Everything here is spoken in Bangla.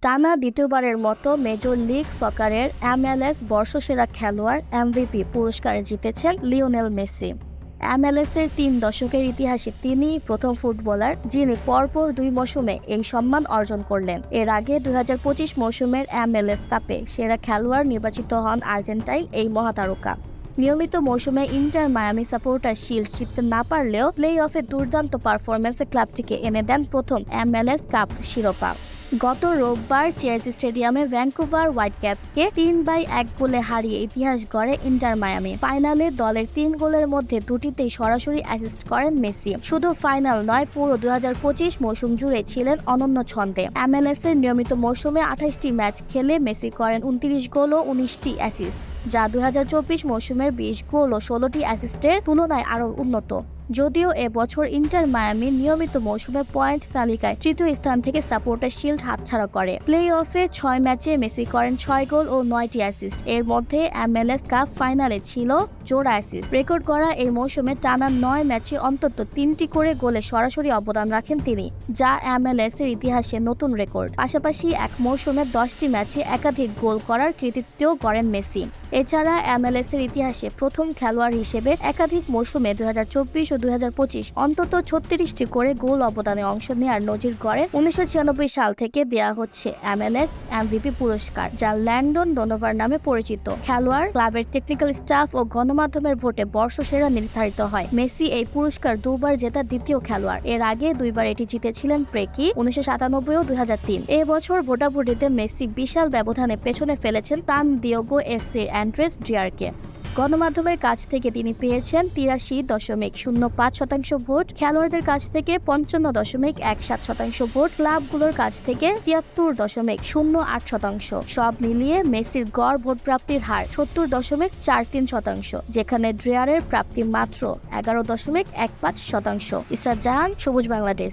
টানা দ্বিতীয়বারের মতো মেজর লিগ সকারের MLS বর্ষসেরা খেলোয়াড় MVP পুরস্কার জিতেছেন লিওনেল মেসি। MLS-এর 3 দশকের ইতিহাসে তিনিই প্রথম ফুটবলার যিনি পরপর 2 মৌসুমে এই সম্মান অর্জন করলেন। এর আগে 2025 মৌসুমের MLS কাপে সেরা খেলোয়াড় নির্বাচিত হন আর্জেন্টাইন এই মহাতারকা। নিয়মিত মৌসুমে ইন্টার মায়ামি সাপোর্টার শিল্ড জিততে না পারলেও প্লে অফে দুর্দান্ত পারফরম্যান্সে ক্লাবটিকে এনে দেন প্রথম MLS কাপ শিরোপা। গত রোববার চেলসি স্টেডিয়ামে ভ্যানকুভার হোয়াইটক্যাপসকে 3-1 গোলে হারিয়ে ইতিহাস গড়ে ইন্টার মায়ামি। ফাইনালে দলের 3 গোলের মধ্যে দুটিতেই সরাসরি অ্যাসিস্ট করেন মেসি। শুধু ফাইনাল নয়, পুরো 2025 মৌসুম জুড়ে ছিলেন অনন্য ছন্দে। MLS-এর নিয়মিত মৌসুমে 28টি ম্যাচ খেলে মেসি করেন 29 গোল ও 19টি অ্যাসিস্ট, যা 2024 মৌসুমের 20 গোল ও 16টি অ্যাসিস্টের তুলনায় আরও উন্নত। যদিও এবছর ইন্টার মায়ামি নিয়মিত মৌসুমে পয়েন্ট তালিকায় তৃতীয় স্থান থেকে সাপোর্টার শিল্ড হাতছাড়া করে। প্লে অফে 6 ম্যাচে মেসি করেন 6 গোল ও 9টি অ্যাসিস্ট। এর মধ্যে MLS কাপ ফাইনালে ছিল জোড়া অ্যাসিস্ট। রেকর্ড করা এই মৌসুমে টানা 9 ম্যাচে অন্তত 3টি করে গোলে সরাসরি অবদান রাখেন তিনি, যা MLS-এর ইতিহাসে নতুন রেকর্ড। পাশাপাশি এক মৌসুমে 10টি ম্যাচে একাধিক গোল করার কৃতিত্বও করেন মেসি। এছাড়া MLS-এর ইতিহাসে প্রথম খেলোয়াড় হিসেবে একাধিক মৌসুমে 2024 ও 2025 অন্তত 36টি করে গোল অবদানে অংশ নেওয়ার নজির গড়ে। 1996 সাল থেকে দেয়া হচ্ছে MLS MVP পুরস্কার, যা ল্যান্ডন ডোনোভার নামে পরিচিত। খেলোয়াড়, ক্লাবের টেকনিক্যাল স্টাফ ও গণমাধ্যমের ভোটে বর্ষসেরা নির্ধারিত হয়। মেসি এই পুরস্কার 2বার জেতা দ্বিতীয় খেলোয়াড়। এর আগে 2বার এটি জিতেছিলেন প্রেকি 1997 ও 2003। এবছর ভোটাভুটিতে মেসি বিশাল ব্যবধানে পেছনে ফেলেছেন সান দিয়েগো এফসির অ্যান্ড্রেস ডিয়ারকে। গণমাধ্যমের কাছ থেকে তিনি পেয়েছেন 83.05% ভোট, খেলোয়াড়দের কাছ থেকে 55.17% ভোট, ক্লাবগুলোর কাছ থেকে 73.08%। সব মিলিয়ে মেসির গড় ভোট প্রাপ্তির হার 70.43%, যেখানে ড্রেয়ারের প্রাপ্তি মাত্র 11.15%। ইসরাত জাহান, সবুজ বাংলাদেশ।